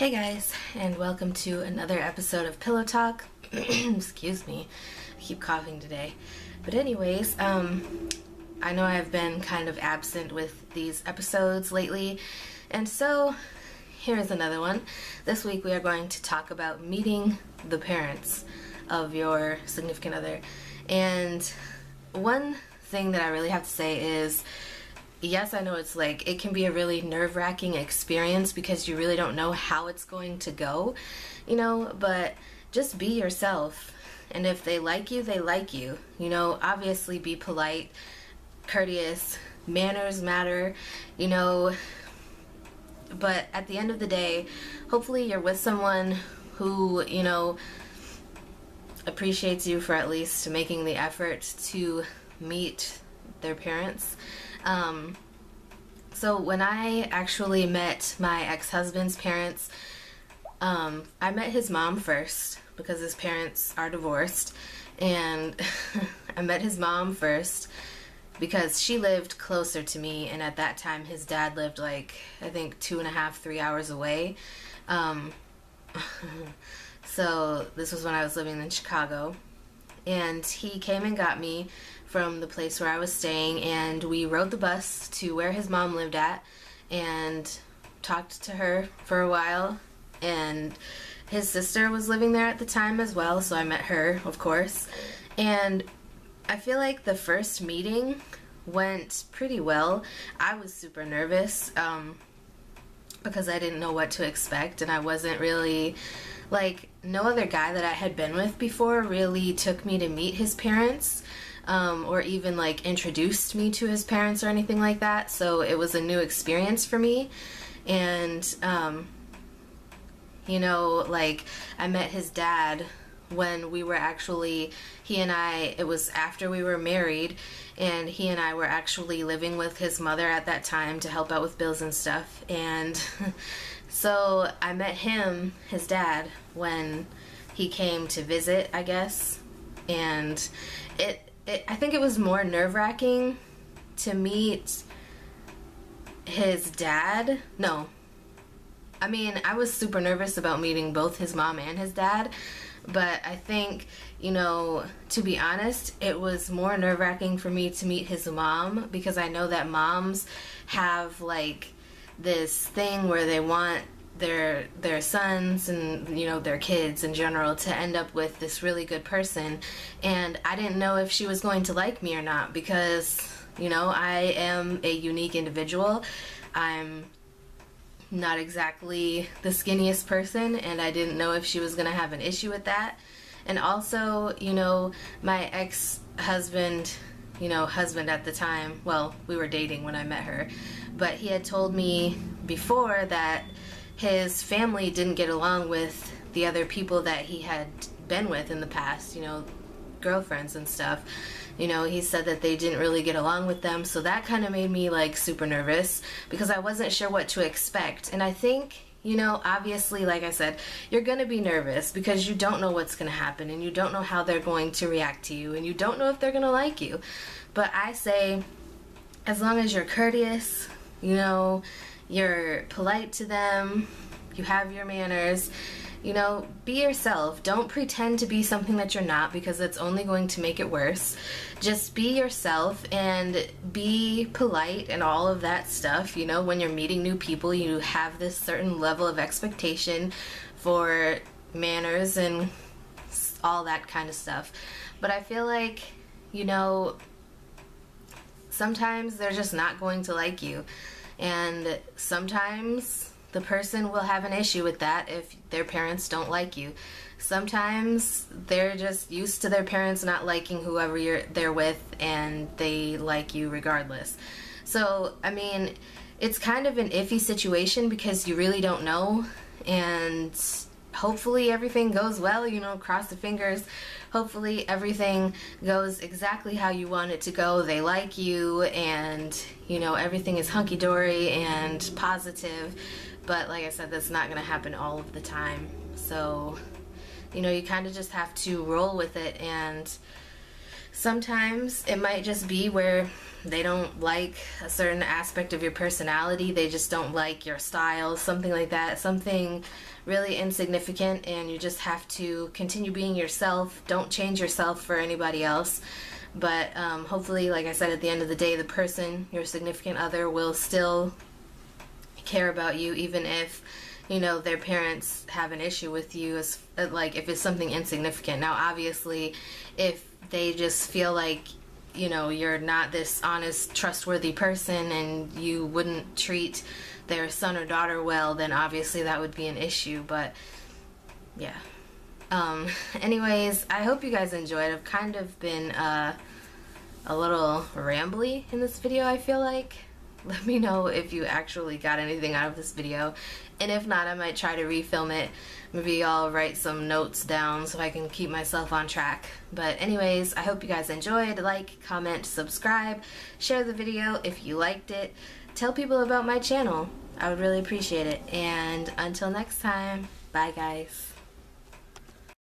Hey guys, and welcome to another episode of Pillow Talk. Excuse me, I keep coughing today. But anyways, I know I've been kind of absent with these episodes lately, and so here's another one. This week we are going to talk about meeting the parents of your significant other. And one thing that I really have to say is, yes, I know it can be a really nerve-wracking experience because you really don't know how it's going to go, but just be yourself. And if they like you, they like you. Obviously be polite, courteous, manners matter, but at the end of the day, hopefully you're with someone who, appreciates you for at least making the effort to meet their parents. So when I actually met my ex-husband's parents, I met his mom first because his parents are divorced, and I met his mom first because she lived closer to me, and at that time his dad lived I think 2.5, 3 hours away. So this was when I was living in Chicago, and he came and got me from the place where I was staying, and we rode the bus to where his mom lived at and talked to her for a while. And his sister was living there at the time as well, so I met her, of course. And I feel like the first meeting went pretty well. I was super nervous because I didn't know what to expect, and I wasn't really, no other guy that I had been with before really took me to meet his parents. Or even introduced me to his parents or anything like that, so it was a new experience for me. And I met his dad when we were actually, it was after we were married, and he and I were actually living with his mother at that time to help out with bills and stuff. And so I met his dad, when he came to visit, I guess. And I think it was more nerve-wracking to meet his dad. No. I was super nervous about meeting both his mom and his dad, but I think, to be honest, it was more nerve-wracking for me to meet his mom, because I know that moms have, this thing where they want their sons and their kids in general to end up with this really good person. And I didn't know if she was going to like me or not, because I am a unique individual. I'm not exactly the skinniest person, and I didn't know if she was gonna have an issue with that. And also, my ex-husband, husband at the time, well, we were dating when I met her, but he had told me before that his family didn't get along with the other people that he had been with in the past, girlfriends and stuff. He said that they didn't really get along with them, so that kind of made me super nervous, because I wasn't sure what to expect. And I think, obviously, like I said, you're gonna be nervous because you don't know what's gonna happen, and you don't know how they're going to react to you, and you don't know if they're gonna like you. But I say, as long as you're courteous, you're polite to them, you have your manners, be yourself. Don't pretend to be something that you're not, because it's only going to make it worse. Just be yourself and be polite and all of that stuff. When you're meeting new people, you have this certain level of expectation for manners and all that kind of stuff. But I feel like, sometimes they're just not going to like you. And sometimes the person will have an issue with that if their parents don't like you. Sometimes they're just used to their parents not liking whoever they're with, and they like you regardless. So, it's kind of an iffy situation because you really don't know, and hopefully everything goes well, cross the fingers. Hopefully everything goes exactly how you want it to go. They like you, and everything is hunky-dory and positive. But like I said, that's not gonna happen all of the time. So you kind of just have to roll with it and Sometimes it might just be where they don't like a certain aspect of your personality, they just don't like your style, something like that, something really insignificant, and you just have to continue being yourself. Don't change yourself for anybody else. But hopefully, like I said, at the end of the day, the person, your significant other, will still care about you, even if, you know, their parents have an issue with you, as like if it's something insignificant. Now obviously, if they just feel like, you know, you're not this honest, trustworthy person and you wouldn't treat their son or daughter well, then obviously that would be an issue. But yeah. Anyways, I hope you guys enjoyed. I've kind of been a little rambly in this video, I feel like. Let me know if you actually got anything out of this video, and if not, I might try to refilm it. Maybe I'll write some notes down so I can keep myself on track. But anyways, I hope you guys enjoyed. Like, comment, subscribe, share the video if you liked it. Tell people about my channel. I would really appreciate it. And until next time, bye guys.